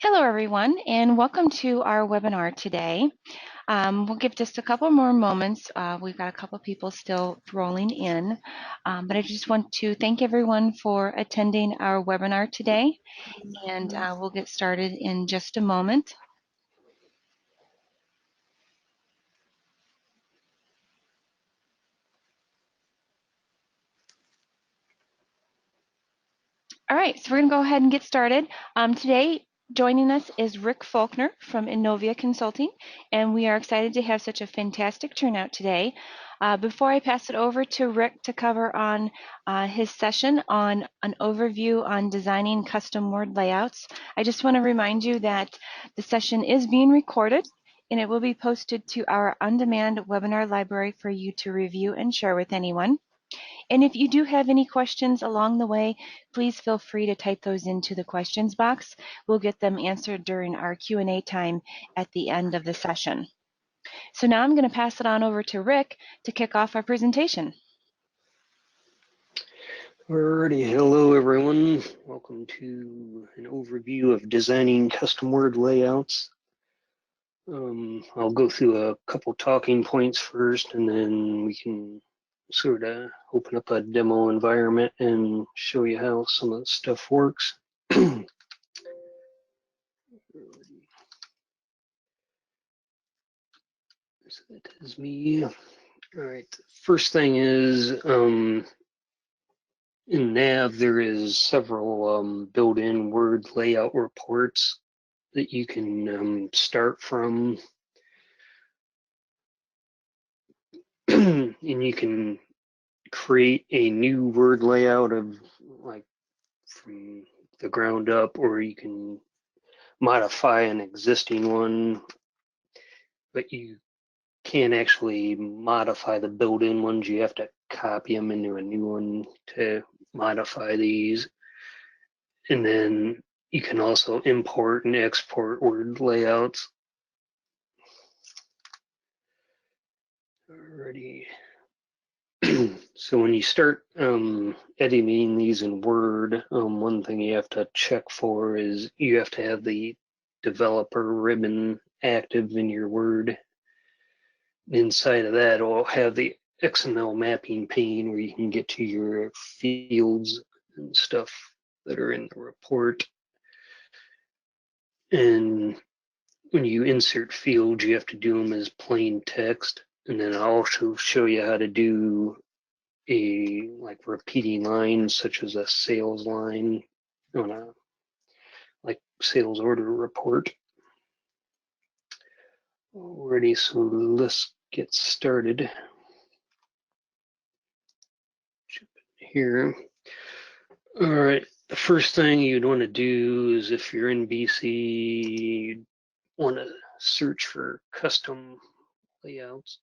Hello, everyone, and welcome to our webinar today. We'll give just a couple more moments. We've got a couple people still rolling in, but I just want to thank everyone for attending our webinar today, and we'll get started in just a moment. All right, so we're going to go ahead and get started. Today, joining us is Rick Folkner from Innovia Consulting, and we are excited to have such a fantastic turnout today. Before I pass it over to Rick to cover on his session on an overview on designing custom word layouts, I just want to remind you that the session is being recorded and it will be posted to our on-demand webinar library for you to review and share with anyone. And if you do have any questions along the way, please feel free to type those into the questions box. We'll get them answered during our Q&A time at the end of the session. So now I'm going to pass it on over to Rick to kick off our presentation. Alrighty, hello everyone. Welcome to an overview of designing custom word layouts. I'll go through a couple talking points first, and then we can sort of open up a demo environment and show you how some of the stuff works. So that is me. All right, first thing is in Nav there is several built-in word layout reports that you can start from. And you can create a new word layout of like from the ground up, or you can modify an existing one, but you can't actually modify the built-in ones. You have to copy them into a new one to modify these. And then you can also import and export word layouts. Alrighty. So when you start editing these in Word, one thing you have to check for is you have to have the developer ribbon active in your Word. Inside of that, it'll have the XML mapping pane where you can get to your fields and stuff that are in the report. And when you insert fields, you have to do them as plain text. And then I'll also show you how to do a like repeating line, such as a sales line on a like sales order report. Alrighty, so let's get started. Here. All right, the first thing you'd want to do is, if you're in BC, you'd want to search for custom layouts.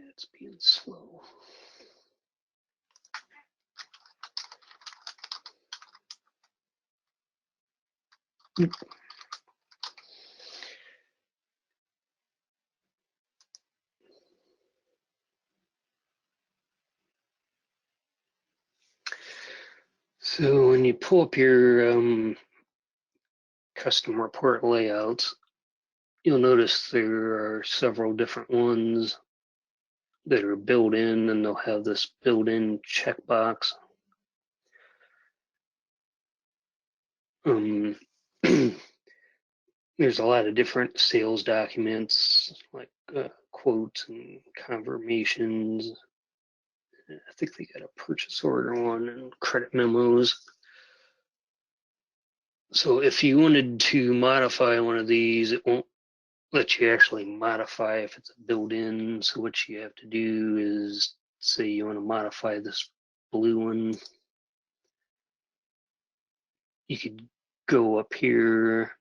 It's being slow. So when you pull up your custom report layouts, you'll notice there are several different ones that are built in, and they'll have this built-in checkbox. There's a lot of different sales documents, like quotes and confirmations. I think they got a purchase order one and credit memos. So if you wanted to modify one of these, it won't let you actually modify if it's built-in. So what you have to do is, say you want to modify this blue one, you could go up here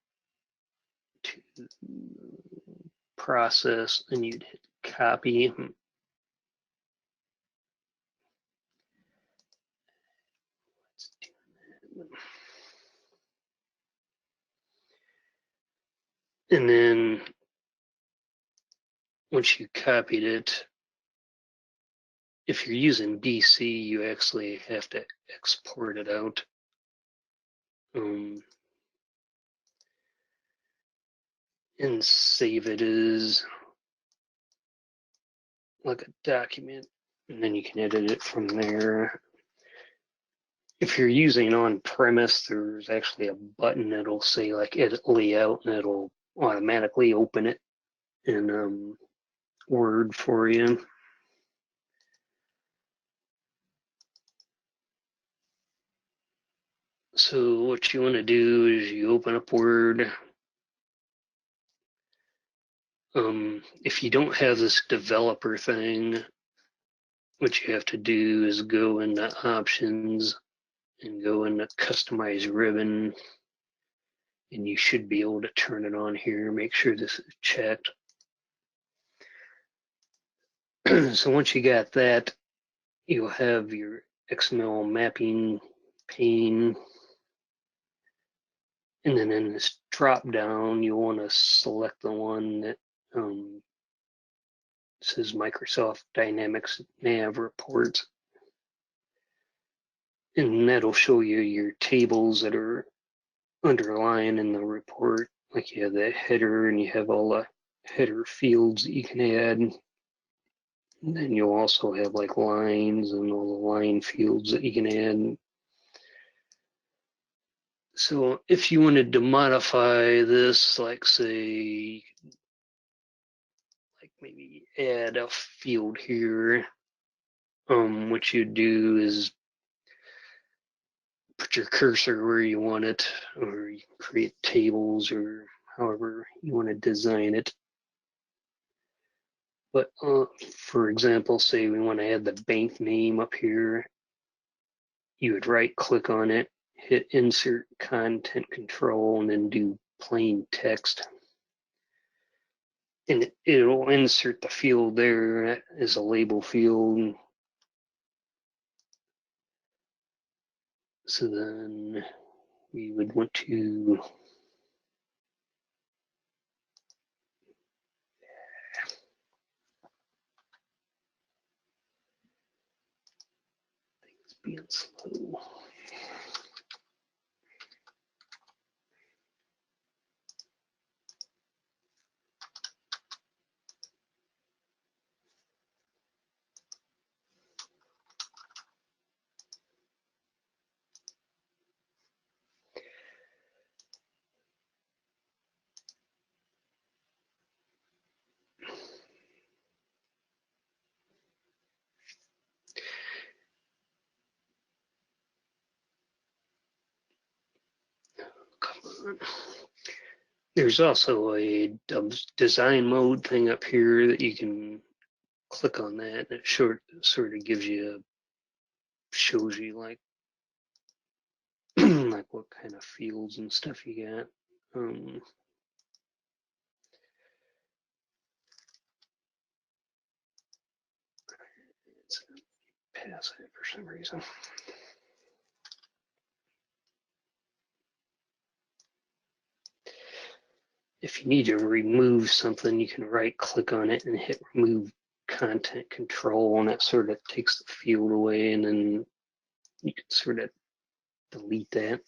to process and you'd hit copy. And then once you copied it, if you're using BC, you actually have to export it out. And save it as like a document, and then you can edit it from there. If you're using on-premise, there's actually a button that'll say like edit layout, and it'll automatically open it in Word for you. So what you want to do is you open up Word. If you don't have this developer thing, what you have to do is go into options and go into customize ribbon, and you should be able to turn it on here. Make sure this is checked. So once you got that, you'll have your XML mapping pane, and then in this drop down, you'll want to select the one that says Microsoft Dynamics Nav Reports, and that'll show you your tables that are underlying in the report. Like you have the header, and you have all the header fields that you can add. And then you'll also have like lines and all the line fields that you can add. So if you wanted to modify this, like say, like maybe add a field here, what you do is put your cursor where you want it, or you can create tables or however you want to design it. But for example, say we want to add the bank name up here, you would right click on it, hit insert content control, and then do plain text. And it'll insert the field there as a label field. So then we would want to being slow. Come on. There's also a design mode thing up here that you can click on that, and it sort of gives you, shows you like like what kind of fields and stuff you got. It's passive for some reason. If you need to remove something, you can right click on it and hit remove content control, and that sort of takes the field away, and then you can sort of delete that.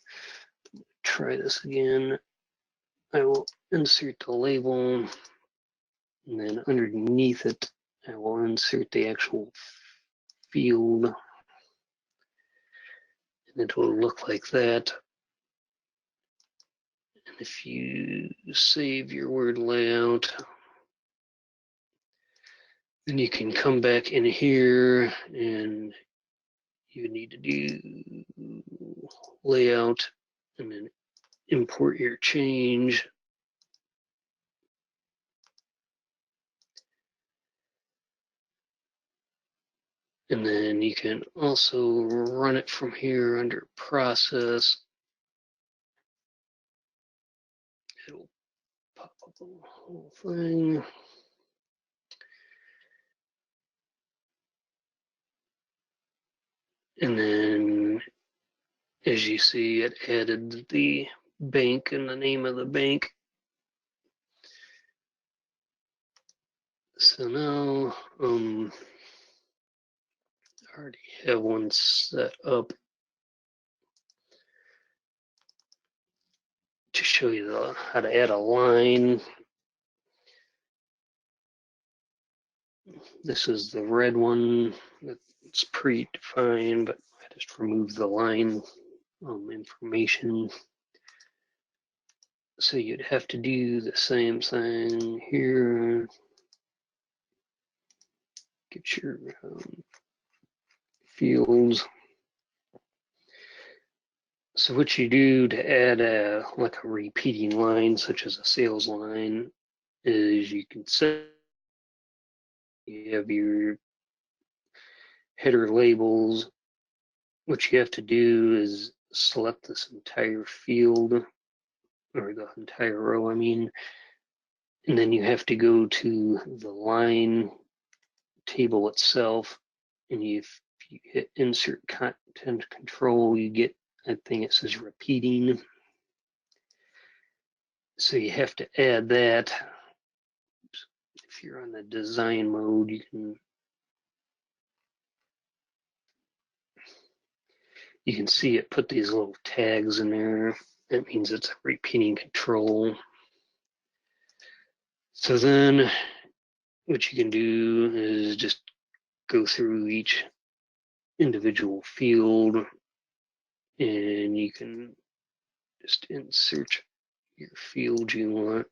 Try this again. I will insert the label, and then underneath it, I will insert the actual field, and it will look like that. And if you save your word layout, then you can come back in here, and you need to do layout and then import your change. And then you can also run it from here under process. It'll pop up the whole thing. And then as you see, it added the bank and the name of the bank. So now I already have one set up to show you how to add a line. This is the red one that's predefined, but I just removed the line information. So you'd have to do the same thing here. Get your fields. So what you do to add a repeating line, such as a sales line, is you can set, you have your header labels. What you have to do is select this entire field, or the entire row, I mean, and then you have to go to the line table itself, and if you hit insert content control, you get a thing that says repeating. So you have to add that. If you're on the design mode, you can see it put these little tags in there. That means it's a repeating control. So then what you can do is just go through each individual field, and you can just insert your field you want.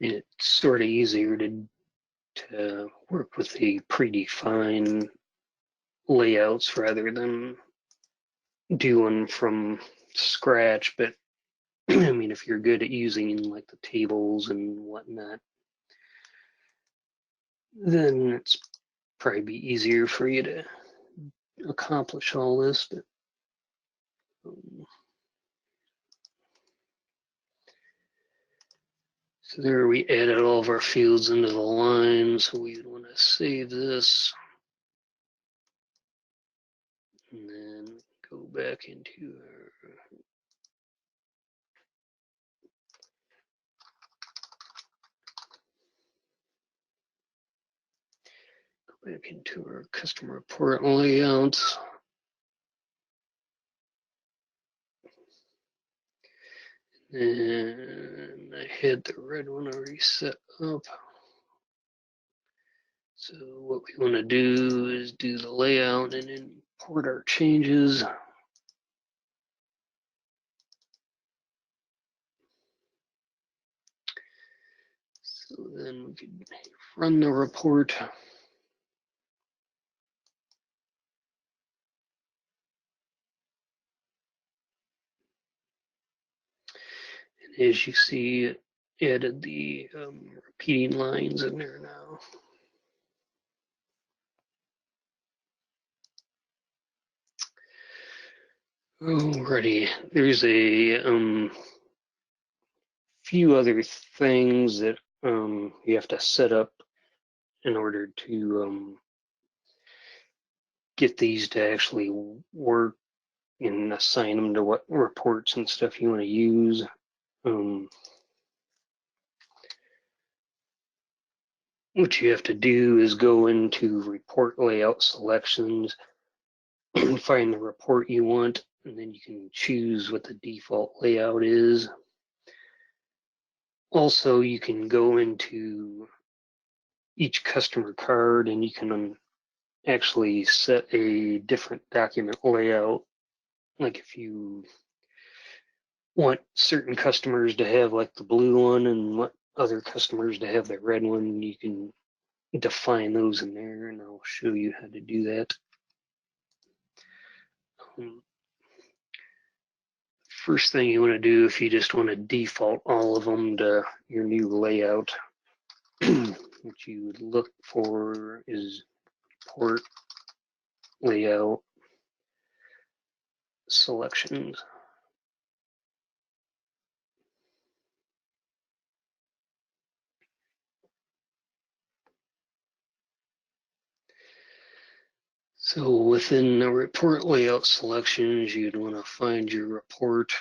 And it's sort of easier to work with the predefined layouts rather than doing from scratch. But I mean, if you're good at using like the tables and whatnot, then it's probably be easier for you to accomplish all this. But, so there we added all of our fields into the line. So we would want to save this and then go back into our customer report layouts. And I had the red one already set up. So what we want to do is do the layout and import our changes. So then we could run the report. And as you see, it added the repeating lines in there now. Alrighty, there's a few other things that you have to set up in order to get these to actually work and assign them to what reports and stuff you want to use. What you have to do is go into report layout selections and find the report you want, and then you can choose what the default layout is. Also, you can go into each customer card and you can actually set a different document layout. Like if you want certain customers to have like the blue one and want other customers to have the red one, you can define those in there, and I'll show you how to do that. First thing you want to do, if you just want to default all of them to your new layout, what you would look for is port layout selections. So within the report layout selections, you'd want to find your report.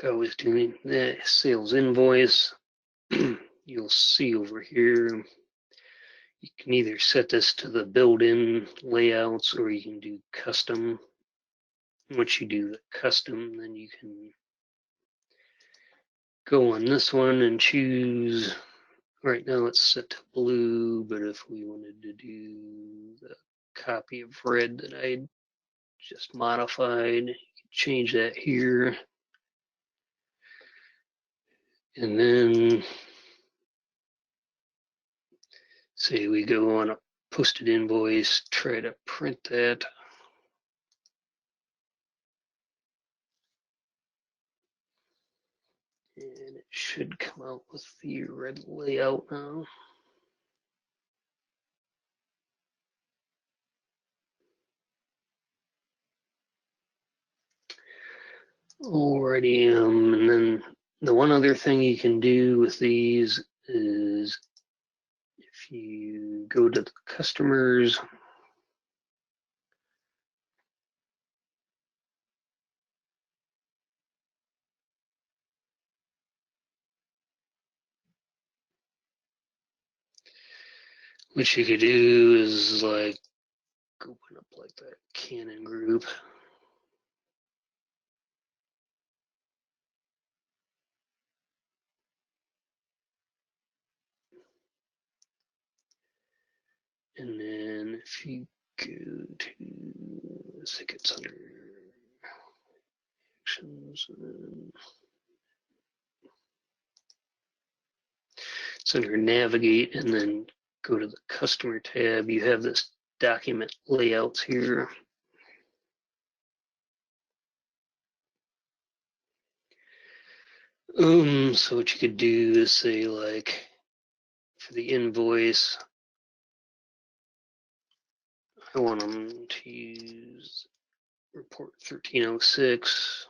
Like I was doing the sales invoice. You'll see over here, you can either set this to the built-in layouts or you can do custom. Once you do the custom, then you can go on this one and choose. Right now it's set to blue, but if we wanted to do the copy of red that I just modified, change that here. And then say we go on a posted invoice, try to print that. And it should come out with the red layout now. Alrighty, and then the one other thing you can do with these is if you go to the customers, what you could do is like open up like that Canon group. And then if you go to, I think it's under actions, and it's under navigate, and then go to the customer tab. You have this document layouts here. So what you could do is say like for the invoice, I want them to use report 1306.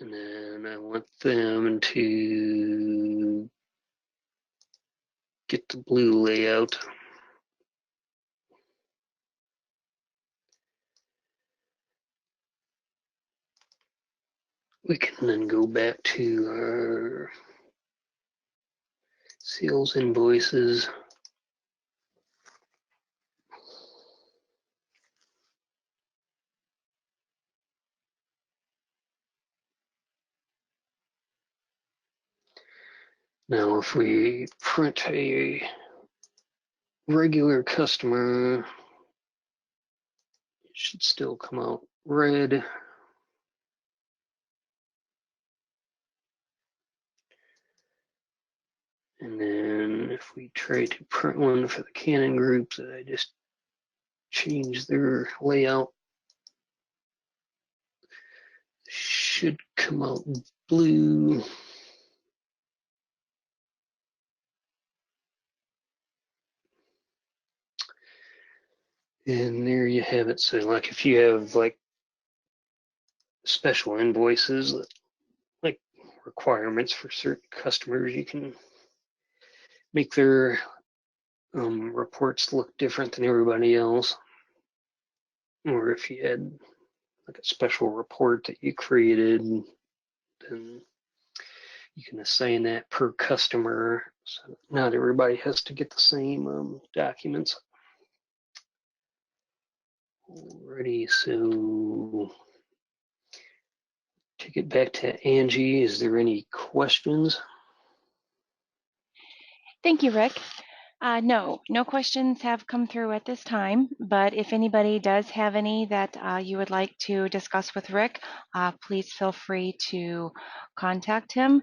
And then I want them to get the blue layout. We can then go back to our sales invoices. Now, if we print a regular customer, it should still come out red. And then if we try to print one for the Canon group that I just changed their layout, should come out blue. And there you have it. So like if you have like special invoices, like requirements for certain customers, you can make their reports look different than everybody else. Or if you had like a special report that you created, then you can assign that per customer. So not everybody has to get the same documents. Alrighty, so take it back to Angie. Is there any questions? Thank you, Rick. No questions have come through at this time, but if anybody does have any that you would like to discuss with Rick, please feel free to contact him,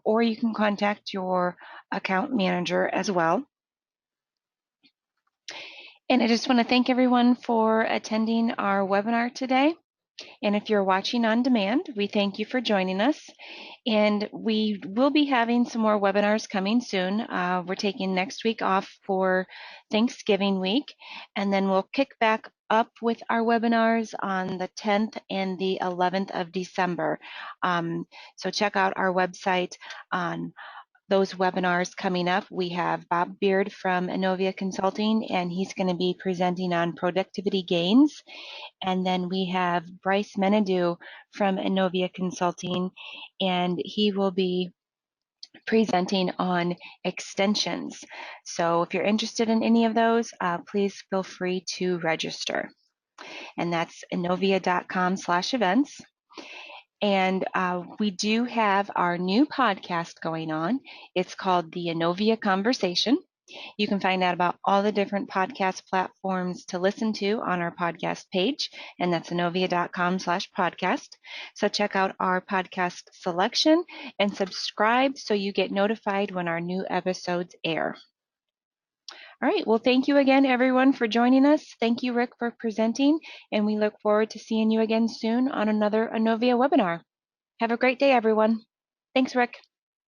or you can contact your account manager as well. And I just want to thank everyone for attending our webinar today. And if you're watching on demand, we thank you for joining us. And we will be having some more webinars coming soon. We're taking next week off for Thanksgiving week, and then we'll kick back up with our webinars on the 10th and the 11th of December. So check out our website on those webinars coming up. We have Bob Beard from Innovia Consulting, and he's going to be presenting on productivity gains. And then we have Bryce Menadu from Innovia Consulting, and he will be presenting on extensions. So if you're interested in any of those, please feel free to register. And that's innovia.com/events. And we do have our new podcast going on. It's called the Innovia Conversation. You can find out about all the different podcast platforms to listen to on our podcast page, and that's innovia.com/podcast. So check out our podcast selection and subscribe so you get notified when our new episodes air. All right, well, thank you again, everyone, for joining us. Thank you, Rick, for presenting, and we look forward to seeing you again soon on another Innovia webinar. Have a great day, everyone. Thanks, Rick.